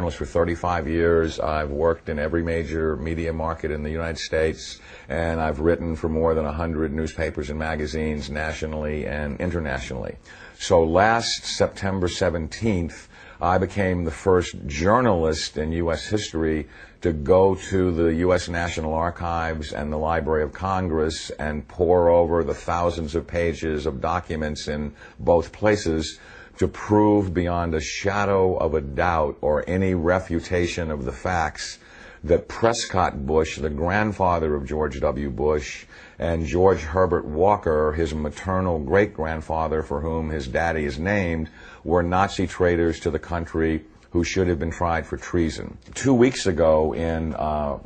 journalist for 35 years. I've worked in every major media market in the United States, and I've written for more than 100 newspapers and magazines nationally and internationally. So last September 17th, I became the first journalist in U.S. history to go to the U.S. National Archives and the Library of Congress and pore over the thousands of pages of documents in both places to prove beyond a shadow of a doubt or any refutation of the facts that Prescott Bush, the grandfather of George W. Bush, and George Herbert Walker, his maternal great-grandfather for whom his daddy is named, were Nazi traitors to the country who should have been tried for treason. 2 weeks ago, in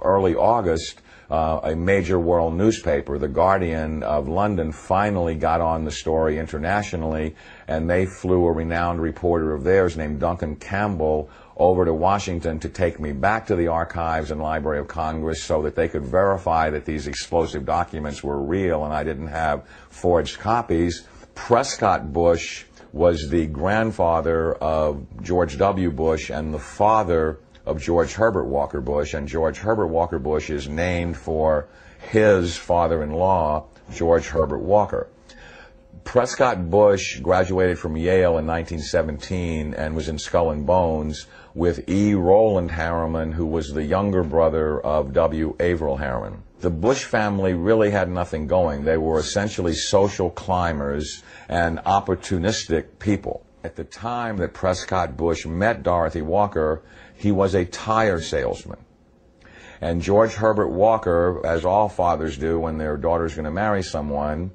early August, a major world newspaper, The Guardian of London, finally got on the story internationally, and they flew a renowned reporter of theirs named Duncan Campbell over to Washington to take me back to the archives and Library of Congress so that they could verify that these explosive documents were real and I didn't have forged copies. Prescott Bush was the grandfather of George W. Bush and the father of George Herbert Walker Bush, and George Herbert Walker Bush is named for his father-in-law, George Herbert Walker. Prescott Bush graduated from Yale in 1917 and was in Skull and Bones with E. Roland Harriman, who was the younger brother of W. Averill Harriman. The Bush family really had nothing going. They were essentially social climbers and opportunistic people. At the time that Prescott Bush met Dorothy Walker, he was a tire salesman. And George Herbert Walker, as all fathers do when their daughter's going to marry someone,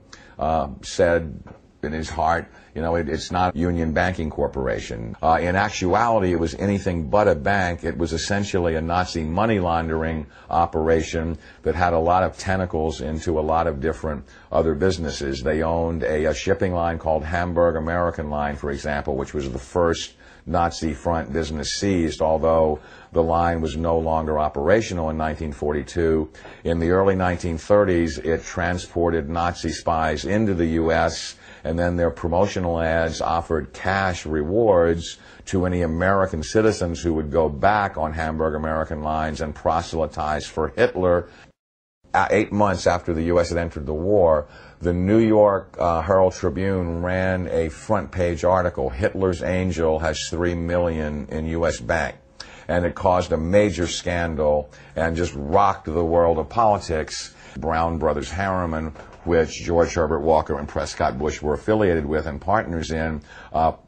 said in his heart, you know, it's not Union Banking Corporation. In actuality, it was anything but a bank. It was essentially a Nazi money laundering operation that had a lot of tentacles into a lot of different other businesses. They owned a shipping line called Hamburg American Line, for example, which was the first Nazi front business seized, although the line was no longer operational in 1942. In the early 1930s, it transported Nazi spies into the U.S., and then their promotional ads offered cash rewards to any American citizens who would go back on Hamburg American Lines and proselytize for Hitler. 8 months after the U.S. had entered the war, the New York Herald Tribune ran a front-page article, Hitler's Angel has $3 million in U.S. bank. And it caused a major scandal and just rocked the world of politics. Brown Brothers Harriman, which George Herbert Walker and Prescott Bush were affiliated with and partners in,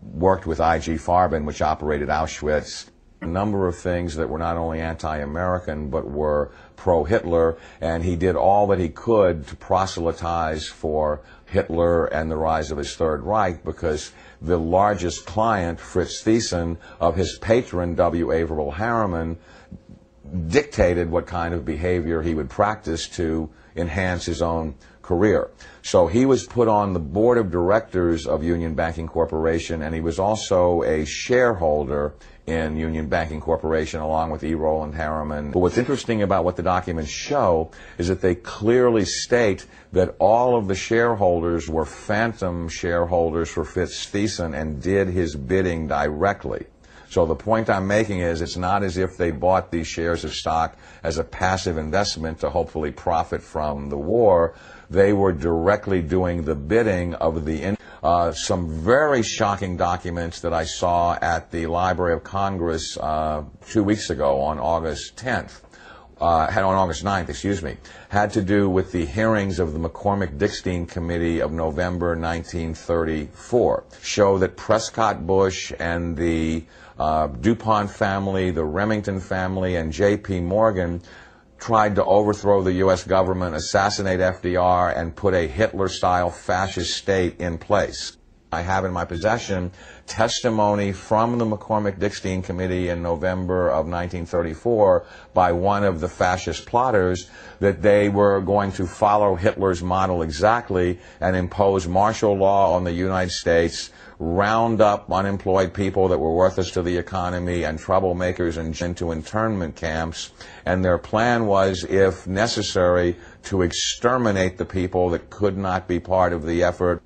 worked with I.G. Farben, which operated Auschwitz. A number of things that were not only anti-American but were pro-Hitler, and he did all that he could to proselytize for Hitler and the rise of his Third Reich, because the largest client, Fritz Thyssen, of his patron, W. Averill Harriman, dictated what kind of behavior he would practice to enhance his own career. So he was put on the board of directors of Union Banking Corporation, and he was also a shareholder in Union Banking Corporation along with E. Roland Harriman. But what's interesting about what the documents show is that they clearly state that all of the shareholders were phantom shareholders for Fritz Thyssen and did his bidding directly. So the point I'm making is it's not as if they bought these shares of stock as a passive investment to hopefully profit from the war. They were directly doing the bidding of the some very shocking documents that I saw at the Library of Congress 2 weeks ago on August 10th. On August 9th, excuse me, had to do with the hearings of the McCormick-Dickstein Committee of November 1934. Show that Prescott Bush and the DuPont family, the Remington family, and J.P. Morgan tried to overthrow the U.S. government, assassinate FDR, and put a Hitler-style fascist state in place. I have in my possession testimony from the McCormick-Dickstein Committee in November of 1934 by one of the fascist plotters that they were going to follow Hitler's model exactly and impose martial law on the United States, round up unemployed people that were worthless to the economy and troublemakers and into internment camps. And their plan was, if necessary, to exterminate the people that could not be part of the effort.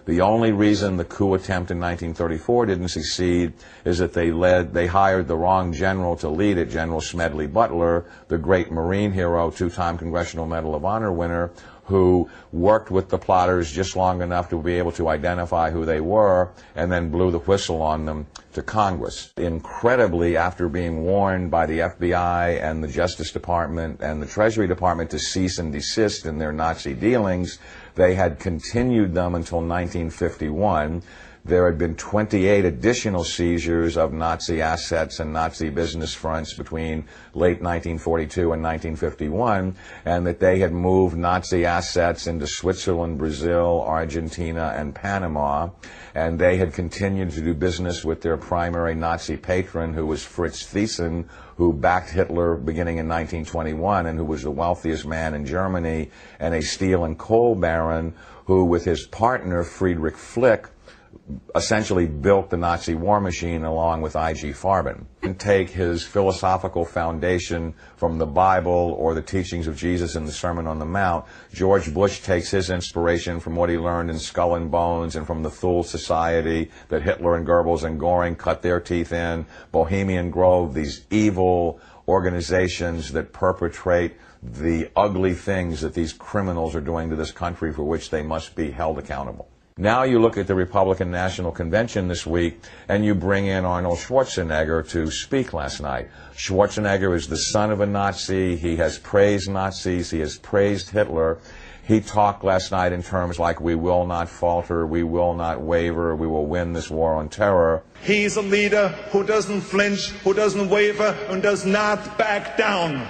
The only reason the coup attempt in 1934 didn't succeed is that they hired the wrong general to lead it, General Smedley Butler, the great Marine hero, two-time Congressional Medal of Honor winner, who worked with the plotters just long enough to be able to identify who they were and then blew the whistle on them to Congress. Incredibly, after being warned by the FBI and the Justice Department and the Treasury Department to cease and desist in their Nazi dealings, they had continued them until 1951. There had been 28 additional seizures of Nazi assets and Nazi business fronts between late 1942 and 1951, and that they had moved Nazi assets into Switzerland, Brazil, Argentina, and Panama, and they had continued to do business with their primary Nazi patron, who was Fritz Thyssen, who backed Hitler beginning in 1921 and who was the wealthiest man in Germany, and a steel and coal baron who, with his partner Friedrich Flick, essentially built the Nazi war machine along with I.G. Farben. And take his philosophical foundation from the Bible or the teachings of Jesus in the Sermon on the Mount. George Bush takes his inspiration from what he learned in Skull and Bones and from the Thule Society that Hitler and Goebbels and Goring cut their teeth in, Bohemian Grove, these evil organizations that perpetrate the ugly things that these criminals are doing to this country for which they must be held accountable. Now you look at the Republican National Convention this week, and you bring in Arnold Schwarzenegger to speak last night. Schwarzenegger is the son of a Nazi. He has praised Nazis. He has praised Hitler. He talked last night in terms like, we will not falter, we will not waver, we will win this war on terror. He's a leader who doesn't flinch, who doesn't waver, and does not back down.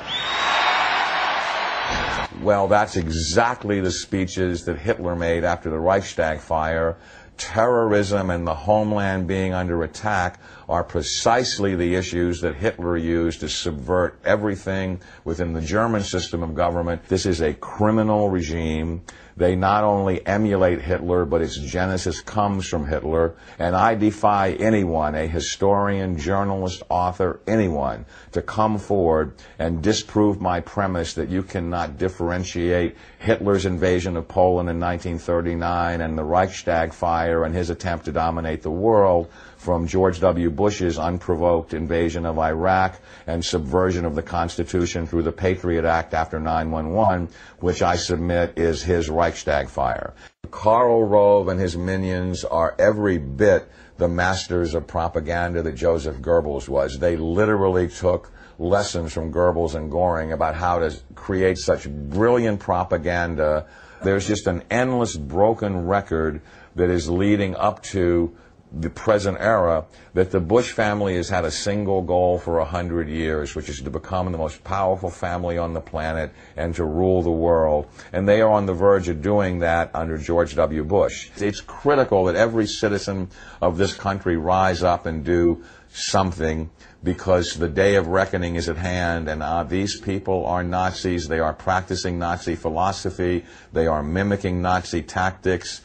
Well, that's exactly the speeches that Hitler made after the Reichstag fire. Terrorism and the homeland being under attack are precisely the issues that Hitler used to subvert everything within the German system of government. This is a criminal regime. They not only emulate Hitler, but its genesis comes from Hitler. And I defy anyone, a historian, journalist, author, anyone, to come forward and disprove my premise that you cannot differentiate Hitler's invasion of Poland in 1939 and the Reichstag fire and his attempt to dominate the world from George W. Bush's unprovoked invasion of Iraq and subversion of the Constitution through the Patriot Act after 9/11, which I submit is his Reichstag fire. Karl Rove and his minions are every bit the masters of propaganda that Joseph Goebbels was. They literally took lessons from Goebbels and Goring about how to create such brilliant propaganda. There's just an endless broken record that is leading up to the present era, that the Bush family has had a single goal for 100 years, which is to become the most powerful family on the planet and to rule the world. And they are on the verge of doing that under George W. Bush. It's critical that every citizen of this country rise up and do something, because the day of reckoning is at hand, and these people are Nazis. They are practicing Nazi philosophy. They are mimicking Nazi tactics.